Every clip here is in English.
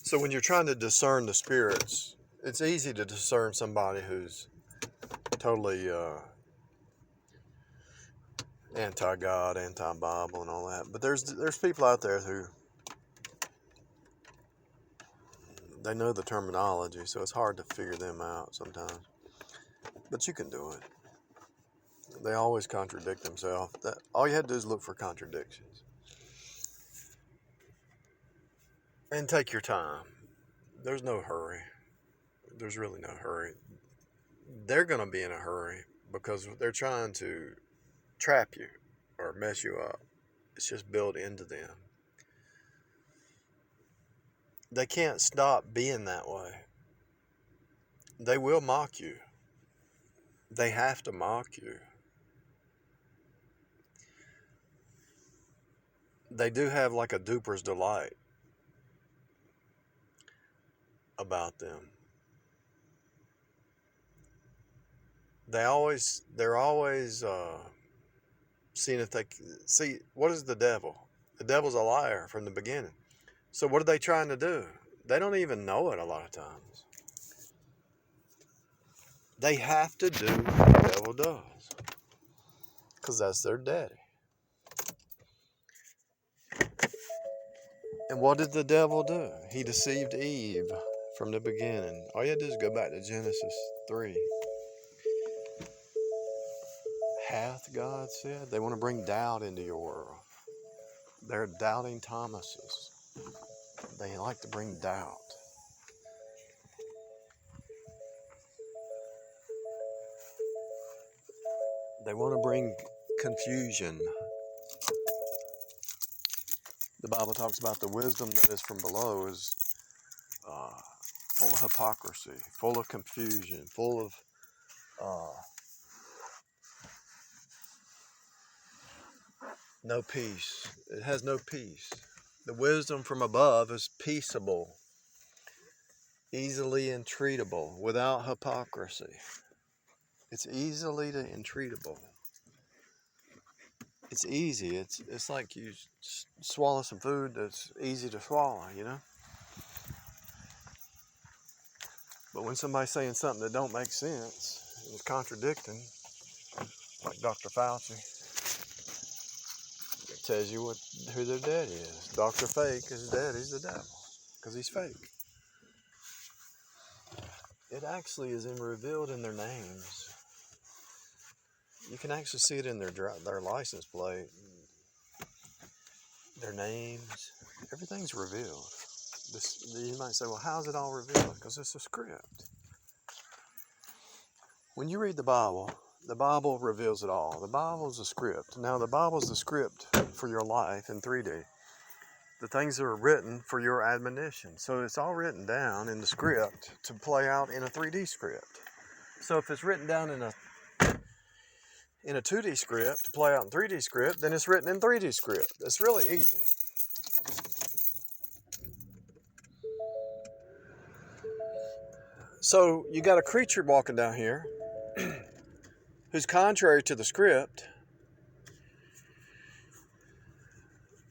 So when you're trying to discern the spirits, it's easy to discern somebody who's totally anti-God, anti-Bible and all that. But there's people out there who, they know the terminology, so it's hard to figure them out sometimes. But you can do it. They always contradict themselves. All you had to do is look for contradictions. And take your time. There's no hurry. There's really no hurry. They're going to be in a hurry because they're trying to trap you or mess you up. It's just built into them. They can't stop being that way. They will mock you. They have to mock you. They do have like a duper's delight about them. They're always seeing if they see. What is the devil? The devil's a liar from the beginning. So what are they trying to do? They don't even know it a lot of times. They have to do what the devil does because that's their daddy. And what did the devil do? He deceived Eve from the beginning. All you had to do is go back to Genesis 3. Hath God said? They want to bring doubt into your world. They're doubting Thomases. They like to bring doubt. They want to bring confusion. The Bible talks about the wisdom that is from below is full of hypocrisy, full of confusion, full of no peace. It has no peace. The wisdom from above is peaceable, easily entreatable, without hypocrisy. It's easily entreatable. It's easy. It's like you swallow some food that's easy to swallow, you know? But when somebody's saying something that don't make sense, and it's contradicting, like Dr. Fauci, it tells you who their daddy is. Dr. Fake, his daddy's the devil, because he's fake. It actually is revealed in their names. You can actually see it in their license plate, their names. Everything's revealed. You might say, well, how's it all revealed? Because it's a script. When you read the Bible reveals it all. The Bible's a script. Now, the Bible's the script for your life in 3D. The things that are written for your admonition. So it's all written down in the script to play out in a 3D script. So if it's written down in a 2D script to play out in 3D script, then it's written in 3D script. It's really easy. So you got a creature walking down here who's contrary to the script.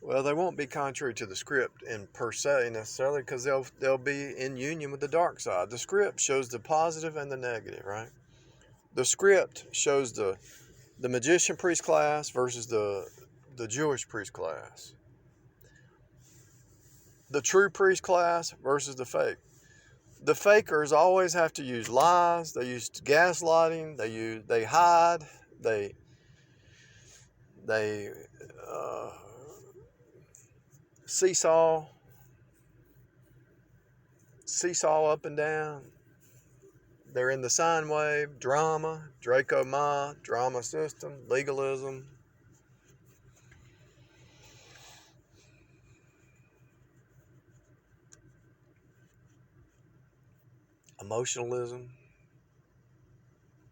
Well, they won't be contrary to the script in per se necessarily, because they'll be in union with the dark side. The script shows the positive and the negative, right? The script shows the magician priest class versus the Jewish priest class. The true priest class versus the fake. The fakers always have to use lies. They use gaslighting. They hide. They seesaw up and down. They're in the sine wave, drama, Draco Ma, drama system, legalism. Emotionalism.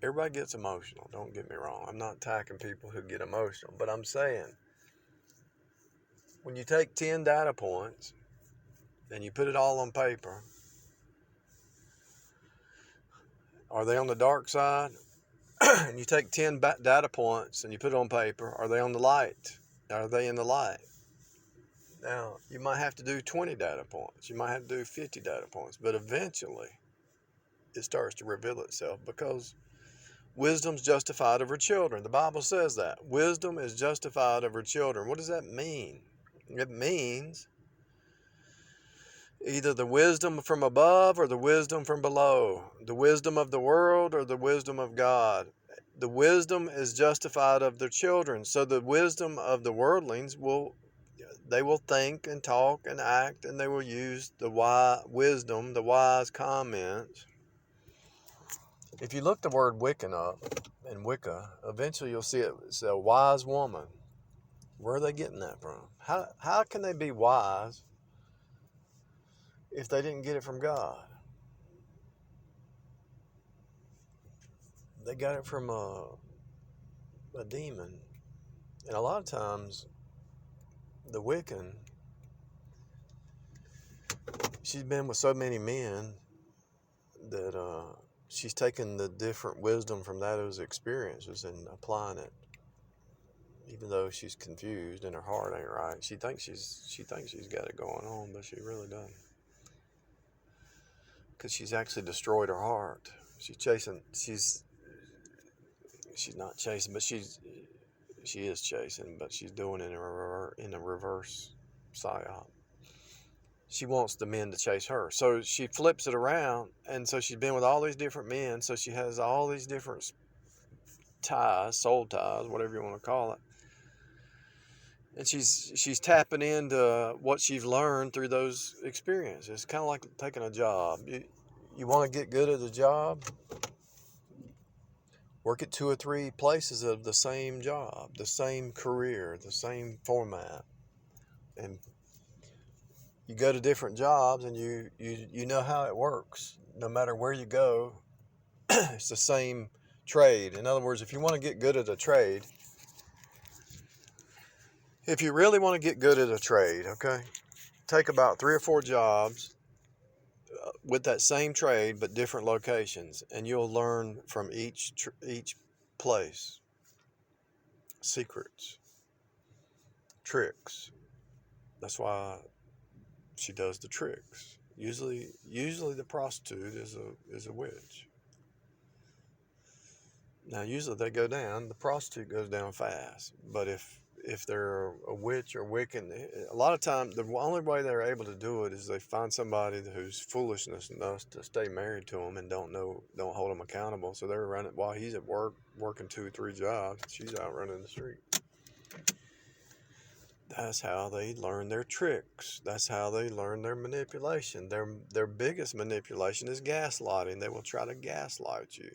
Everybody gets emotional, don't get me wrong. I'm not attacking people who get emotional, but I'm saying when you take 10 data points and you put it all on paper, are they on the dark side? And you take 10 data points and you put it on paper, are they on the light? Are they in the light? Now, you might have to do 20 data points. You might have to do 50 data points. But eventually, it starts to reveal itself because wisdom's justified of her children. The Bible says that. Wisdom is justified of her children. What does that mean? It means either the wisdom from above or the wisdom from below. The wisdom of the world or the wisdom of God. The wisdom is justified of their children. So the wisdom of the worldlings they will think and talk and act, and they will use the wisdom, the wise comments. If you look the word Wiccan up in Wicca, eventually you'll see it's a wise woman. Where are they getting that from? How can they be wise if they didn't get it from God? They got it from a demon. And a lot of times, the Wiccan, she's been with so many men that she's taken the different wisdom from those experiences and applying it. Even though she's confused and her heart ain't right, she thinks she's got it going on, but she really doesn't. Because she's actually destroyed her heart. She's not chasing, but she is chasing, but she's doing it in a reverse psyop. She wants the men to chase her, so she flips it around, and so she's been with all these different men, so she has all these different ties, soul ties, whatever you want to call it. And she's tapping into what she's learned through those experiences. It's kind of like taking a job. You want to get good at a job? Work at 2 or 3 places of the same job, the same career, the same format. And you go to different jobs and you know how it works. No matter where you go, it's the same trade. In other words, if you want to get good at a trade, if you really want to get good at a trade, okay, take about 3 or 4 jobs with that same trade but different locations, and you'll learn from each place secrets, tricks. That's why she does the tricks. Usually the prostitute is a witch. Now usually they go down. The prostitute goes down fast, but if they're a witch or Wiccan, a lot of times the only way they're able to do it is they find somebody who's foolishness enough to stay married to them and don't hold them accountable. So they're running while he's at work, working 2 or 3 jobs. She's out running the street. That's how they learn their tricks. That's how they learn their manipulation. Their biggest manipulation is gaslighting. They will try to gaslight you.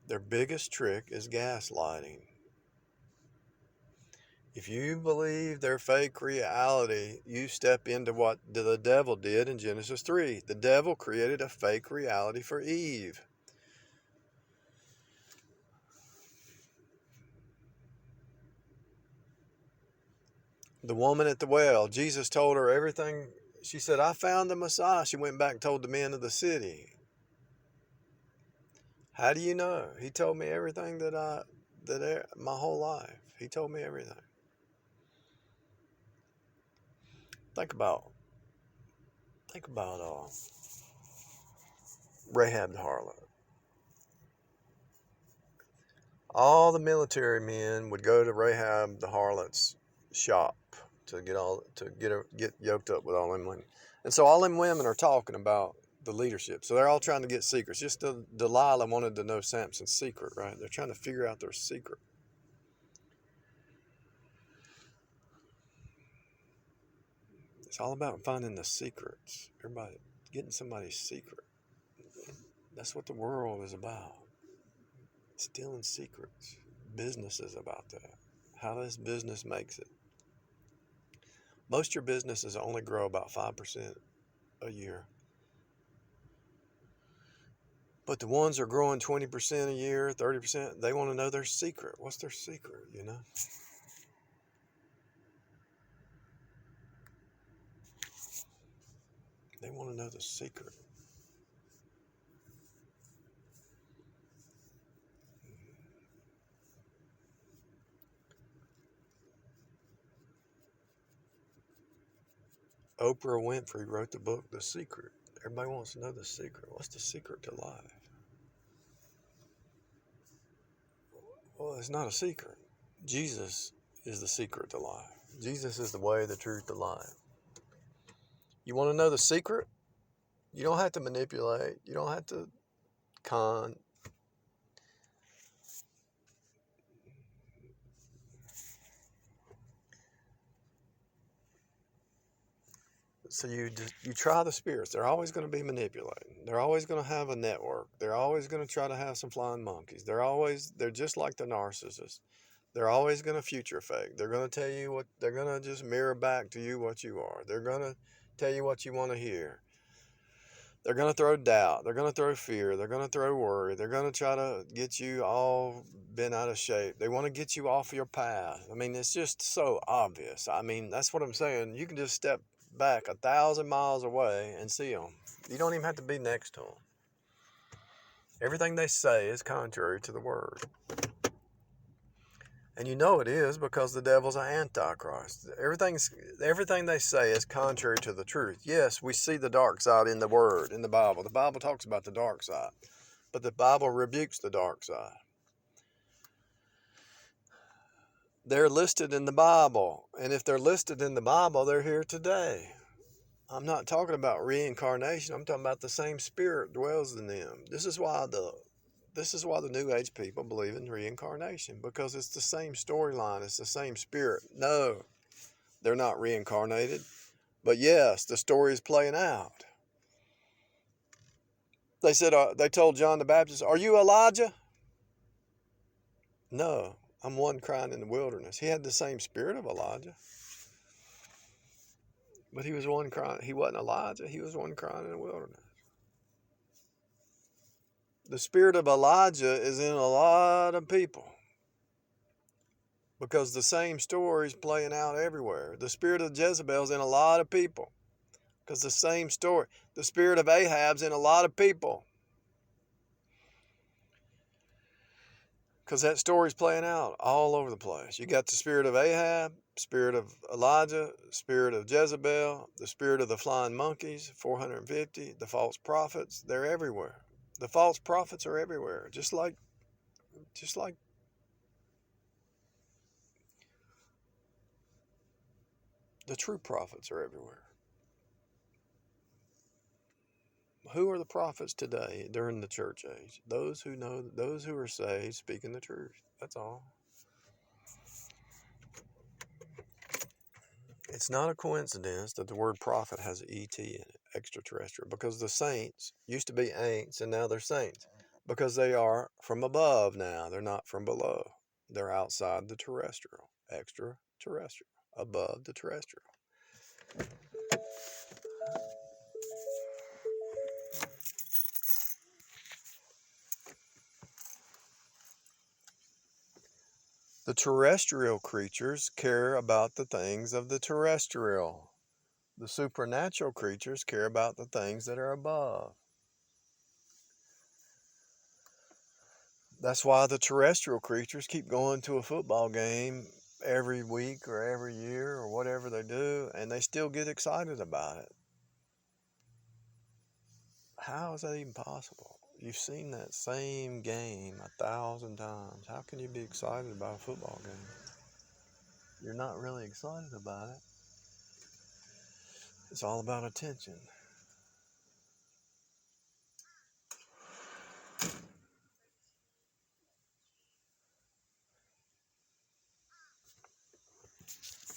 Their biggest trick is gaslighting. If you believe their fake reality, you step into what the devil did in Genesis 3. The devil created a fake reality for Eve. The woman at the well, Jesus told her everything. She said, I found the Messiah. She went back and told the men of the city. How do you know? He told me everything my whole life. He told me everything. Think about Rahab the harlot. All the military men would go to Rahab the harlot's shop to get yoked up with all them women. And so all them women are talking about the leadership. So they're all trying to get secrets. Just Delilah wanted to know Samson's secret, right? They're trying to figure out their secret. It's all about finding the secrets. Everybody getting somebody's secret. That's what the world is about. Stealing secrets. Business is about that. How this business makes it. Most of your businesses only grow about 5% a year. But the ones that are growing 20% a year, 30%, they want to know their secret. What's their secret, you know? They want to know the secret. Oprah Winfrey wrote the book, The Secret. Everybody wants to know the secret. What's the secret to life? Well, it's not a secret. Jesus is the secret to life. Jesus is the way, the truth, the life. You want to know the secret? You don't have to manipulate. You don't have to con. So you try the spirits. They're always going to be manipulating. They're always going to have a network. They're always going to try to have some flying monkeys. They're just like the narcissist. They're always going to future affect. They're going to tell you what, they're going to just mirror back to you what you are. They're going to tell you what you want to hear. They're going to throw doubt. They're going to throw fear. They're going to throw worry. They're going to try to get you all bent out of shape. They want to get you off your path. I mean, it's just so obvious. I mean, that's what I'm saying. You can just step back 1,000 miles away and see them. You don't even have to be next to them. Everything they say is contrary to the word. And you know it is because the devil's an antichrist. Everything they say is contrary to the truth. Yes, we see the dark side in the word, in the Bible. The Bible talks about the dark side, but the Bible rebukes the dark side. They're listed in the Bible, and if they're listed in the Bible, they're here today. I'm not talking about reincarnation. I'm talking about the same spirit dwells in them. This is why the New Age people believe in reincarnation, because it's the same storyline. It's the same spirit. No, they're not reincarnated. But yes, the story is playing out. They said, they told John the Baptist, "Are you Elijah?" No, I'm one crying in the wilderness. He had the same spirit of Elijah. But he was one crying. He wasn't Elijah. He was one crying in the wilderness. The spirit of Elijah is in a lot of people, because the same story is playing out everywhere. The spirit of Jezebel is in a lot of people, because the same story. The spirit of Ahab's in a lot of people, because that story's playing out all over the place. You got the spirit of Ahab, spirit of Elijah, spirit of Jezebel, the spirit of the flying monkeys, 450, the false prophets. They're everywhere. The false prophets are everywhere, just like the true prophets are everywhere. Who are the prophets today during the church age? Those who know, those who are saved, speaking the truth. That's all. It's not a coincidence that the word prophet has an ET in it, extraterrestrial, because the saints used to be ain'ts and now they're saints, because they are from above now. They're not from below. They're outside the terrestrial, extraterrestrial, above the terrestrial. The terrestrial creatures care about the things of the terrestrial. The supernatural creatures care about the things that are above. That's why the terrestrial creatures keep going to a football game every week or every year or whatever they do, and they still get excited about it. How is that even possible? You've seen that same game 1,000 times. How can you be excited about a football game? You're not really excited about it. It's all about attention.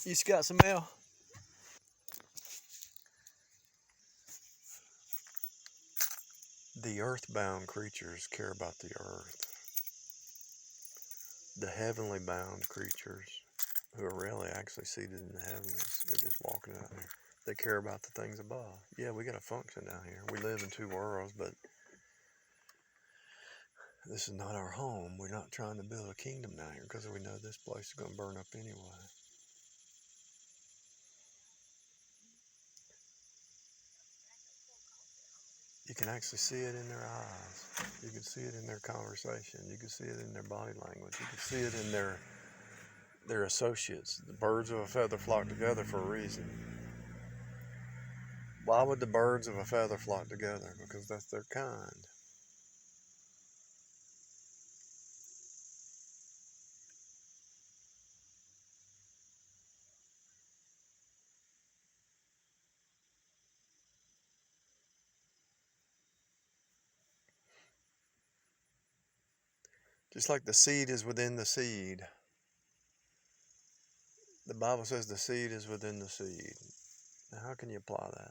You got some mail? The earthbound creatures care about the earth. The heavenly bound creatures, who are really actually seated in the heavens, they're just walking out there. They care about the things above. Yeah, we got a function down here. We live in two worlds, but this is not our home. We're not trying to build a kingdom down here because we know this place is going to burn up anyway. You can actually see it in their eyes. You can see it in their conversation. You can see it in their body language. You can see it in their associates. The birds of a feather flock together for a reason. Why would the birds of a feather flock together? Because that's their kind. Just like the seed is within the seed. The Bible says the seed is within the seed. Now, how can you apply that?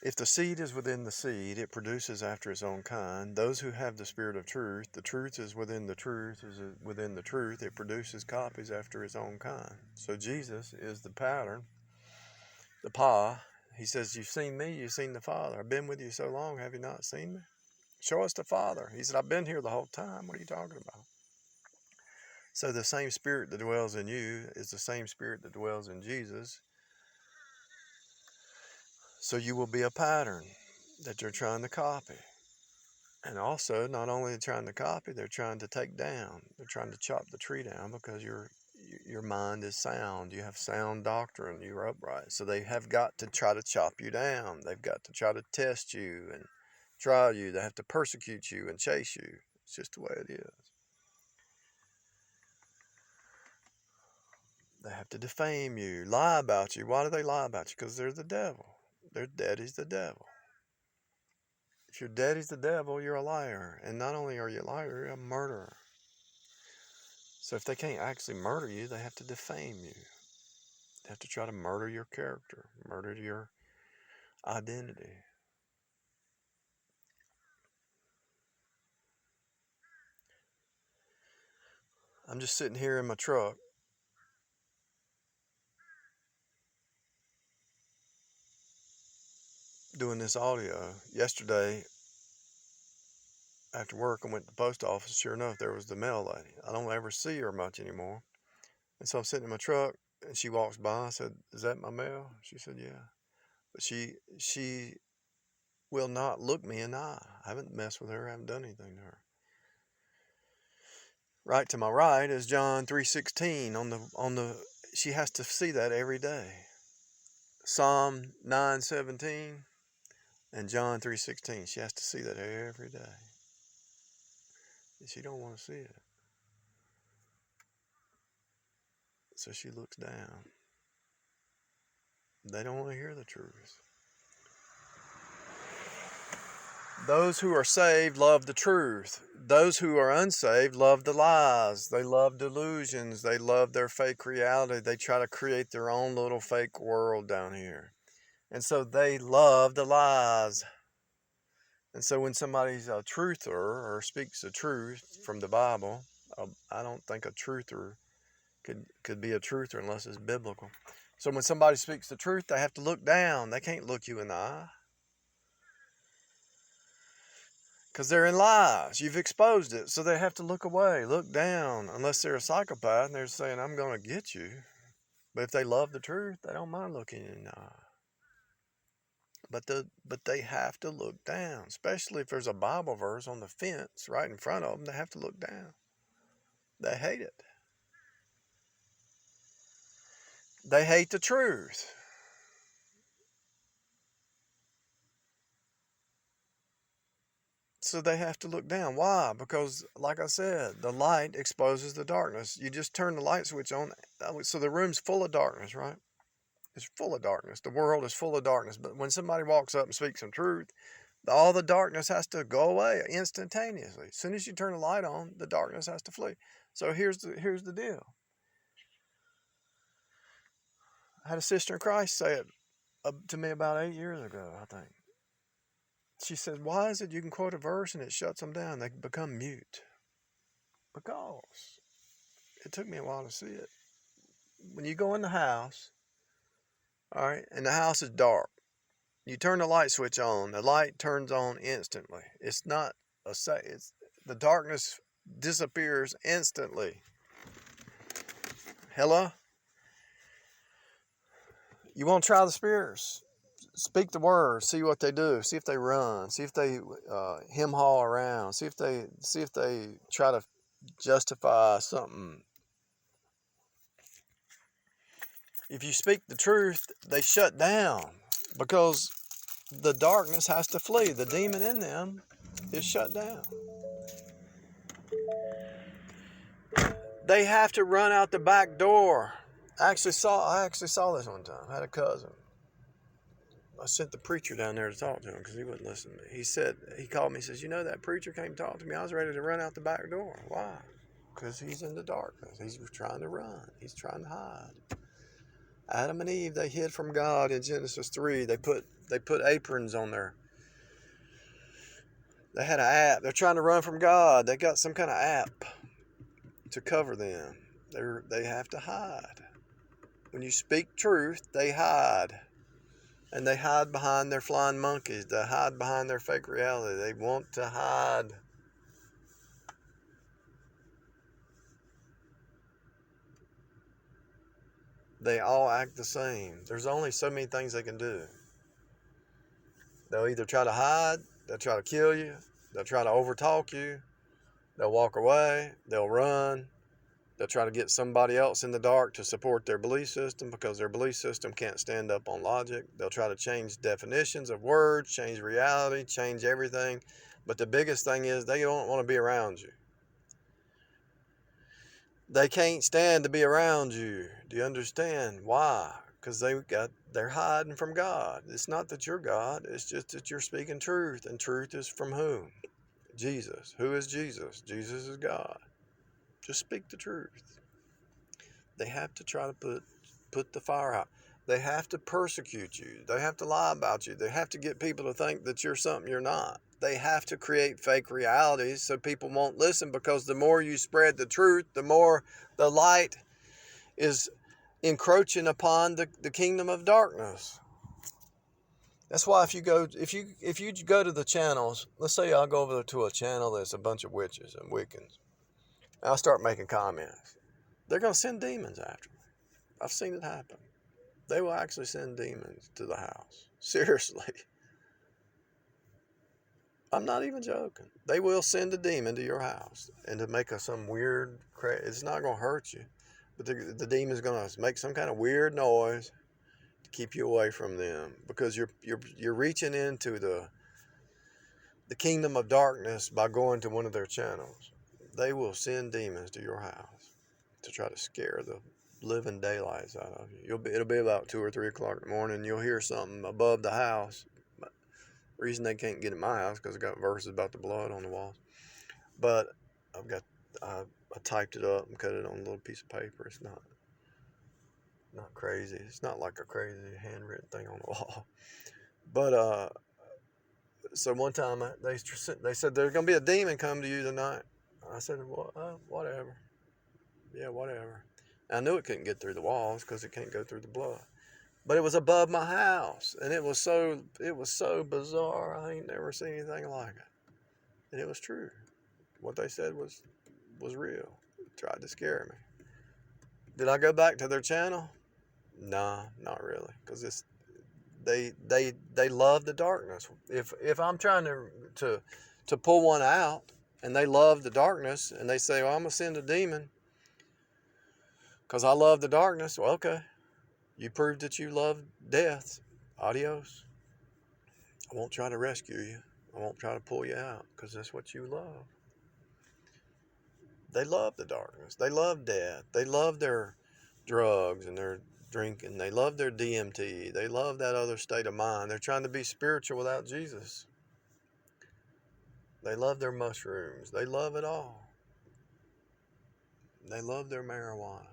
If the seed is within the seed, it produces after its own kind. Those who have the spirit of truth, the truth is within the truth, it produces copies after its own kind. So Jesus is the pattern, the Pa. He says, you've seen me, you've seen the Father. I've been with you so long, have you not seen me? Show us the Father. He said, I've been here the whole time. What are you talking about? So the same spirit that dwells in you is the same spirit that dwells in Jesus. So you will be a pattern that you're trying to copy. And also, not only trying to copy, they're trying to take down. They're trying to chop the tree down because your mind is sound. You have sound doctrine. You're upright. So they have got to try to chop you down. They've got to try to test you and trial you. They have to persecute you and chase you. It's just the way it is. They have to defame you, lie about you. Why do they lie about you? Because they're the devil. Their daddy's the devil. If your daddy's the devil, you're a liar. And not only are you a liar, you're a murderer. So if they can't actually murder you, they have to defame you. They have to try to murder your character, murder your identity. I'm just sitting here in my truck doing this audio. Yesterday, after work, I went to the post office. Sure enough, there was the mail lady. I don't ever see her much anymore. And so I'm sitting in my truck, and she walks by. I said, is that my mail? She said, yeah. But she will not look me in the eye. I haven't messed with her. I haven't done anything to her. Right to my right is John 3:16 on the she has to see that every day. Psalm 9:17 and John 3:16. She has to see that every day. And she don't want to see it. So she looks down. They don't want to hear the truth. Those who are saved love the truth. Those who are unsaved love the lies. They love delusions. They love their fake reality. They try to create their own little fake world down here. And so they love the lies. And so when somebody's a truther or speaks the truth from the Bible, I don't think a truther could be a truther unless it's biblical. So when somebody speaks the truth, they have to look down. They can't look you in the eye. Because they're in lies. You've exposed it. So they have to look away, look down, unless they're a psychopath and they're saying, I'm going to get you. But if they love the truth, they don't mind looking in the eye. But they have to look down, especially if there's a Bible verse on the fence right in front of them. They have to look down. They hate it. They hate the truth. So they have to look down. Why? Because, like I said, the light exposes the darkness. You just turn the light switch on. So the room's full of darkness, right? It's full of darkness. The world is full of darkness. But when somebody walks up and speaks some truth, all the darkness has to go away instantaneously. As soon as you turn the light on, the darkness has to flee. So here's the deal. I had a sister in Christ say it to me about 8 years ago, I think. She said, why is it you can quote a verse and it shuts them down? They become mute. Because it took me a while to see it. When you go in the house, all right, and the house is dark, you turn the light switch on, the light turns on instantly. It's not the darkness disappears instantly. Hello? You want to try the spirits? Speak the word, see what they do, see if they run, see if they hem-haw around, see if they try to justify something. If you speak the truth, they shut down because the darkness has to flee. The demon in them is shut down. They have to run out the back door. I actually saw this one time. I had a cousin. I sent the preacher down there to talk to him because he wouldn't listen to me. He called me and says, you know, that preacher came to talk to me. I was ready to run out the back door. Why? Because he's in the darkness. He's trying to run. He's trying to hide. Adam and Eve, they hid from God in Genesis 3. They put aprons on their... They had an app. They're trying to run from God. They got some kind of app to cover them. They have to hide. When you speak truth, they hide. And they hide behind their flying monkeys. They hide behind their fake reality. They want to hide. They all act the same. There's only so many things they can do. They'll either try to hide, they'll try to kill you, they'll try to overtalk you, they'll walk away, they'll run, they'll try to get somebody else in the dark to support their belief system because their belief system can't stand up on logic. They'll try to change definitions of words, change reality, change everything. But the biggest thing is they don't want to be around you. They can't stand to be around you. Do you understand? Why? Because they're hiding from God. It's not that you're God. It's just that you're speaking truth. And truth is from whom? Jesus. Who is Jesus? Jesus is God. Just speak the truth. They have to try to put the fire out. They have to persecute you. They have to lie about you. They have to get people to think that you're something you're not. They have to create fake realities so people won't listen, because the more you spread the truth, the more the light is encroaching upon the kingdom of darkness. That's why if you go to the channels, let's say I'll go over to a channel that's a bunch of witches and Wiccans, and I'll start making comments. They're going to send demons after me. I've seen it happen. They will actually send demons to the house. Seriously. I'm not even joking. They will send a demon to your house and to make some weird, it's not going to hurt you, but the demon's going to make some kind of weird noise to keep you away from them, because you're reaching into the kingdom of darkness by going to one of their channels. They will send demons to your house to try to scare the living daylights out of you. It'll be about 2 or 3 o'clock in the morning. You'll hear something above the house. The reason they can't get in my house because I got verses about the blood on the walls. But I typed it up and cut it on a little piece of paper. It's not crazy. It's not like a crazy handwritten thing on the wall. But so one time they said there's gonna be a demon come to you tonight. I said, well, whatever. Yeah, whatever. I knew it couldn't get through the walls because it can't go through the blood. But it was above my house, and it was so bizarre. I ain't never seen anything like it. And it was true. What they said was real. It tried to scare me. Did I go back to their channel? Nah, not really, because they love the darkness. If I'm trying to pull one out, and they love the darkness, and they say, well, I'm gonna send a demon because I love the darkness. Well, okay. You proved that you love death. Adios. I won't try to rescue you. I won't try to pull you out because that's what you love. They love the darkness. They love death. They love their drugs and their drinking. They love their DMT. They love that other state of mind. They're trying to be spiritual without Jesus. They love their mushrooms. They love it all. They love their marijuana.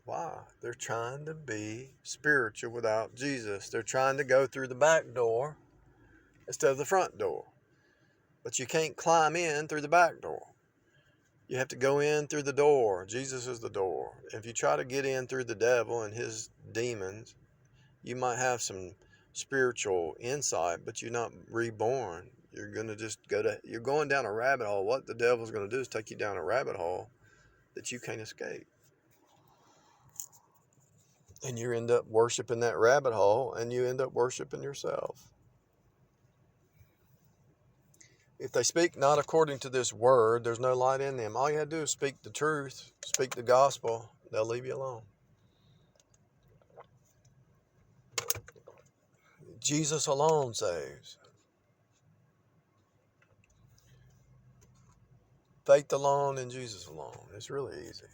Why? They're trying to be spiritual without Jesus. They're trying to go through the back door instead of the front door. But you can't climb in through the back door. You have to go in through the door. Jesus is the door. If you try to get in through the devil and his demons, you might have some spiritual insight, but you're not reborn. You're going down a rabbit hole. What the devil's going to do is take you down a rabbit hole that you can't escape. And you end up worshiping that rabbit hole, and you end up worshiping yourself. If they speak not according to this word, there's no light in them. All you have to do is speak the truth, speak the gospel. They'll leave you alone. Jesus alone saves. Faith alone and Jesus alone. It's really easy.